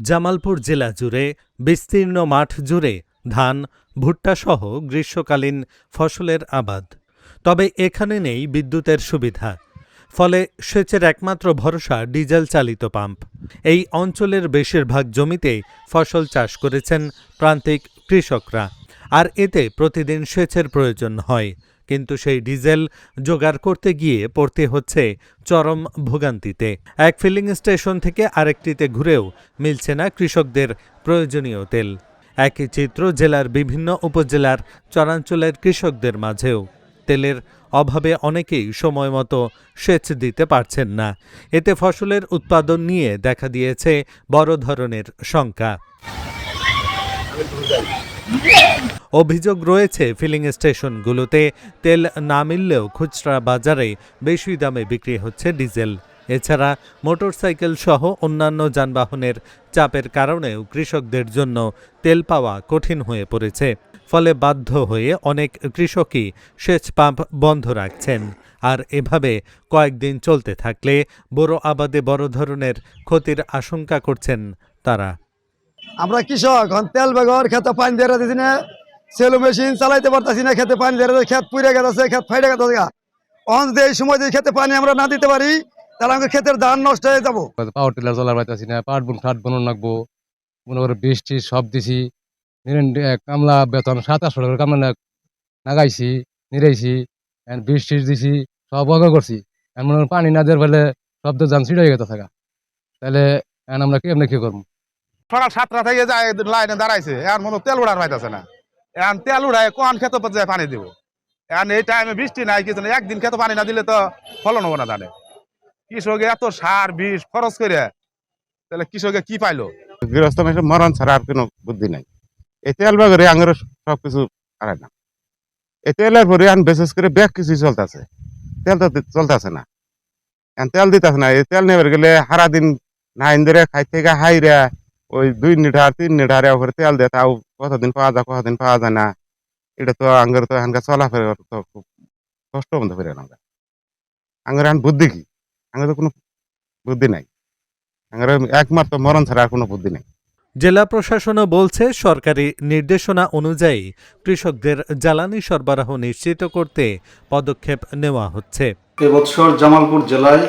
জামালপুর জেলা জুড়ে বিস্তীর্ণ মাঠ জুড়ে ধান, ভুট্টা সহ গ্রীষ্মকালীন ফসলের আবাদ। তবে এখানে নেই বিদ্যুতের সুবিধা, ফলে সেচের একমাত্র ভরসা ডিজেল চালিত পাম্প। এই অঞ্চলের বেশিরভাগ জমিতে ফসল চাষ করেছেন প্রান্তিক কৃষকরা, আর এতে প্রতিদিন সেচের প্রয়োজন হয়। কিন্তু সেই ডিজেল জোগাড় করতে গিয়ে পড়তে হচ্ছে চরম ভোগান্তিতে। এক ফিলিং স্টেশন থেকে আরেকটিতে ঘুরেও মিলছে না কৃষকদের প্রয়োজনীয় তেল। একই চিত্র জেলার বিভিন্ন উপজেলার চরাঞ্চলের কৃষকদের মাঝেও। তেলের অভাবে অনেকেই সময়মতো সেচ দিতে পারছেন না। এতে ফসলের উৎপাদন নিয়ে দেখা দিয়েছে বড় ধরনের শঙ্কা। অভিযোগ রয়েছে ফিলিং স্টেশনগুলোতে তেল না মিললেও খুচরা বাজারে বেশি দামে বিক্রি হচ্ছে ডিজেল। এছাড়া মোটরসাইকেল সহ অন্যান্য যানবাহনের চাপের কারণেও কৃষকদের জন্য তেল পাওয়া কঠিন হয়ে পড়েছে। ফলে বাধ্য হয়ে অনেক কৃষকই সেচ পাম্প বন্ধ রাখছেন। আর এভাবে কয়েকদিন চলতে থাকলে বড় আবাদে বড় ধরনের ক্ষতির আশঙ্কা করছেন তারা। আমরা কৃষক তেল বেগর খেতে পানি দিয়ে দিচ্ছি না, সেলু মেশিন চালাইতে পারতেছি না, খেতে পানি দিয়ে খেত পুড়ে গেছে, খেত ফাইটে গেছে। অন এই সময় যদি খেতে পানি আমরা না দিতে পারি তাহলে আমাদের ক্ষেতের ধান নষ্ট হয়ে যাবো। পাওয়ার টিলার চলার পাইতেছি না, পাট বুন খাট বনন লাগবো, মনে করে বৃষ্টি সব দিছি, কামলা বেতন 700 টাকা কামলা লাগাইছি, নিরাইছি, বৃষ্টি দিছি, সব অগা করছি। মনে করেন পানি না দেওয়ার ফলে সব তো যান ছিড়ে গেতে থাকা, তাহলে আমরা কি করবো? সকাল 7টা থেকে যায় লাইনে দাঁড়াইছে, এখন মনে তেল উড়ার পাইতেছে না। এখন তেল উড়ায় কোন খেতে যায় পানি দিব। এখন এই টাইমে বৃষ্টি নাই, কিছু না, একদিন খেতে পানি না দিলে তো ফলন হবো না ধানে। কৃষকে এত সার বিষ খরচ করে তাহলে কৃষকে কি পাইলো? গৃহস্থ মানুষের মরণ ছাড়া আর কোনো বুদ্ধি নাই। এই তেল বাগরে আঙের সবকিছু হারায় না। এই তেলের পরে বিশেষ করে ব্যাগ কিছু চলতেছে, তেল তো চলতেছে না, তেল দিতেছে না। এই তেল নেবার গেলে সারা দিন নাইন ধরে খাই থেকে হাইরা ওই 2 লিটার 3 লিটার করে তেল দেয়, তাও কতদিন পাওয়া যায় কতদিন পাওয়া যায় না। এটা তো আঙ্গের তো এখানকার চলাফেরা তো খুব কষ্ট মতো ফেরে আমরা। আঙ্গের এখন বুদ্ধি কি? আঙ্গের তো কোনো বুদ্ধি নাই। আঙ্গের একমাত্র মরণ ছাড়া আর কোনো বুদ্ধি নেই। জেলা প্রশাসনও বলছে সরকারি নির্দেশনা অনুযায়ী কৃষকদের জ্বালানি সরবরাহ নিশ্চিত করতে পদক্ষেপ নেওয়া হচ্ছে। এবছর জামালপুর জেলায়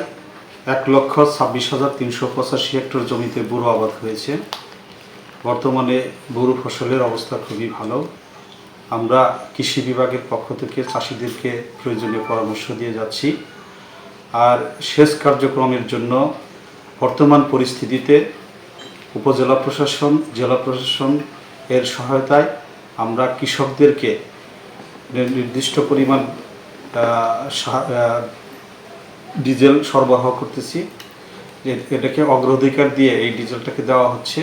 1,26,385 হেক্টর জমিতে বোরো আবাদ হয়েছে। বর্তমানে বোরো ফসলের অবস্থা খুবই ভালো। আমরা কৃষি বিভাগের পক্ষ থেকে চাষিদেরকে প্রয়োজনীয় পরামর্শ দিয়ে যাচ্ছি। আর সেচ কার্যক্রমের জন্য বর্তমান পরিস্থিতিতে উপজেলা প্রশাসন, জেলা প্রশাসন এর সহায়তায় আমরা কৃষকদেরকে নির্দিষ্ট পরিমাণ ডিজেল সরবরাহ করতেছি। এটাকে অগ্রাধিকার দিয়ে এই ডিজেলটাকে দেওয়া হচ্ছে।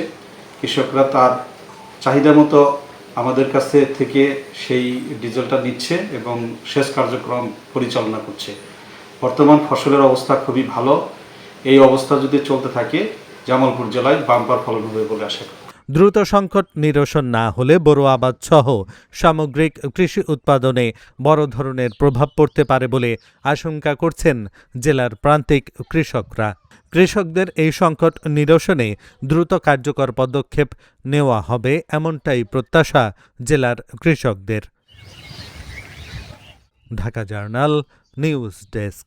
কৃষকরা তার চাহিদা মতো আমাদের কাছে থেকে সেই ডিজেলটা নিচ্ছে এবং সেচ কার্যক্রম পরিচালনা করছে। বর্তমান ফসলের অবস্থা খুবই ভালো। এই অবস্থা যদি চলতে থাকে জামালপুর জেলায় বাম্পার ফলন হবে বলে আশা করি। দ্রুত সংকট নিরসন না হলে বোরো আবাদ সহ সামগ্রিক কৃষি উৎপাদনে বড় ধরনের প্রভাব পড়তে পারে বলে আশঙ্কা করছেন জেলার প্রান্তিক কৃষকরা। কৃষকদের এই সংকট নিরসনে দ্রুত কার্যকর পদক্ষেপ নেওয়া হবে এমনটাই প্রত্যাশা জেলার কৃষকদের। Dhaka journal news desk.